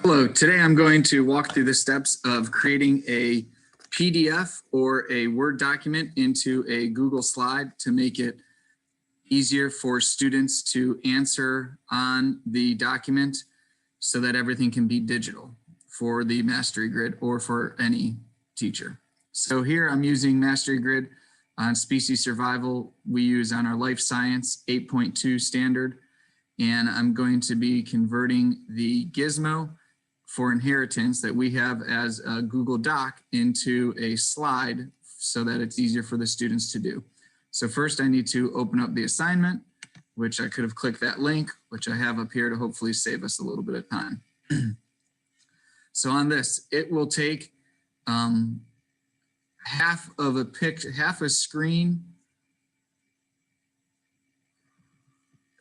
Hello, today I'm going to walk through the steps of creating a PDF or a Word document into a Google slide to make it easier for students to answer on the document so that everything can be digital for the Mastery Grid or for any teacher. So here I'm using Mastery Grid on species survival. We use on our life science 8.2 standard, and I'm going to be converting the gizmo for inheritance that we have as a Google Doc into a slide so that it's easier for the students to do. So first I need to open up the assignment, which I could have clicked that link, which I have up here to hopefully save us a little bit of time. So on this, it will take half a screen.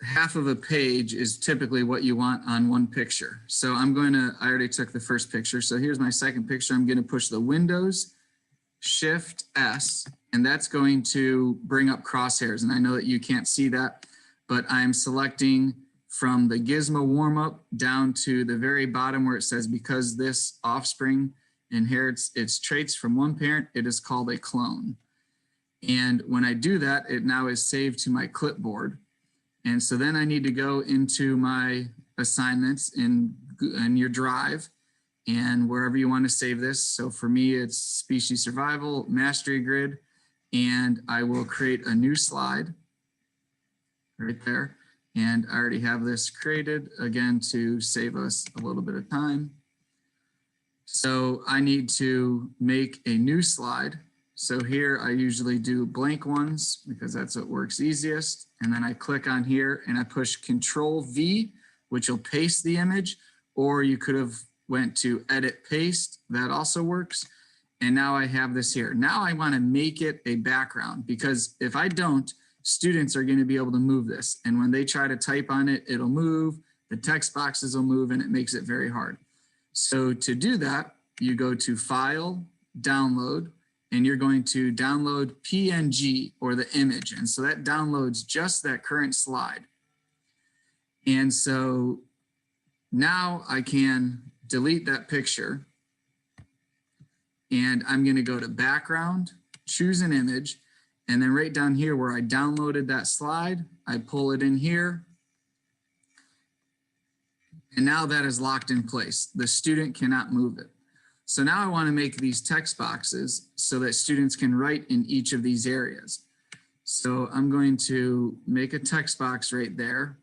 Half of a page is typically what you want on one picture. So I already took the first picture. So here's my second picture. I'm going to push the Windows Shift S, and that's going to bring up crosshairs. And I know that you can't see that, but I'm selecting from the gizmo warm-up down to the very bottom where it says, because this offspring inherits its traits from one parent, it is called a clone. And when I do that, it now is saved to my clipboard. And so then I need to go into my assignments in your Drive and wherever you want to save this. So for me, it's species survival, Mastery Grid, and I will create a new slide right there. And I already have this created again to save us a little bit of time. So I need to make a new slide. So here I usually do blank ones because that's what works easiest. And then I click on here and I push Control V, which will paste the image, or you could have went to Edit Paste. That also works. And now I have this here. Now I want to make it a background, because if I don't, students are going to be able to move this. And when they try to type on it, it'll move, the text boxes will move, and it makes it very hard. So to do that, you go to File, Download, and you're going to download PNG, or the image. And so that downloads just that current slide. And so now I can delete that picture, and I'm going to go to background, choose an image, and then right down here where I downloaded that slide, I pull it in here. And now that is locked in place. The student cannot move it. So now I want to make these text boxes so that students can write in each of these areas. So I'm going to make a text box right there.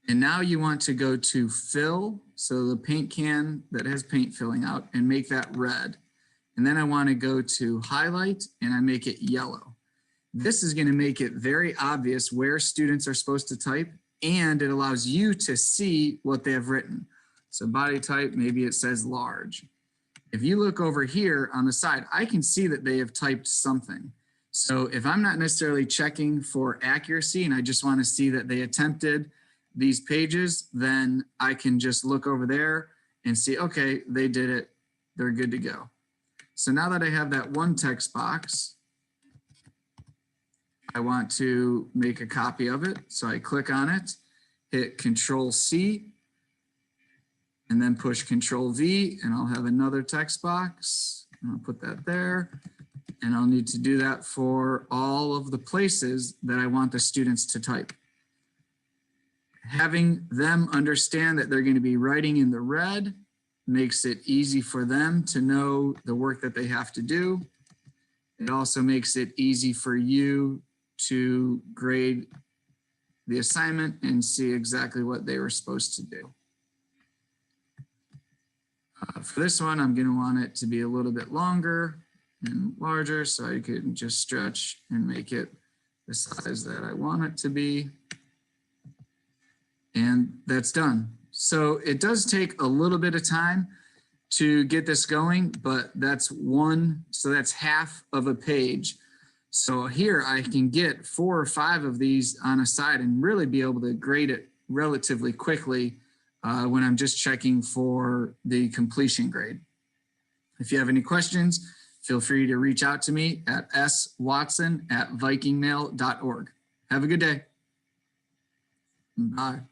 And now you want to go to fill, so the paint can that has paint filling out, and make that red. And then I want to go to highlight and I make it yellow. This is going to make it very obvious where students are supposed to type, and it allows you to see what they have written. So body type, maybe it says large. If you look over here on the side, I can see that they have typed something. So if I'm not necessarily checking for accuracy and I just want to see that they attempted these pages, then I can just look over there and see, okay, they did it, they're good to go. So now that I have that one text box, I want to make a copy of it. So I click on it, hit Control C, and then push Control V, and I'll have another text box. I'll put that there, and I'll need to do that for all of the places that I want the students to type. Having them understand that they're going to be writing in the red makes it easy for them to know the work that they have to do. It also makes it easy for you to grade the assignment and see exactly what they were supposed to do. For this one, I'm going to want it to be a little bit longer and larger, so I can just stretch and make it the size that I want it to be. And that's done. So it does take a little bit of time to get this going, but that's half of a page. So here I can get 4 or 5 of these on a side and really be able to grade it relatively quickly when I'm just checking for the completion grade. If you have any questions, feel free to reach out to me at swatson@vikingmail.org. Have a good day. Bye.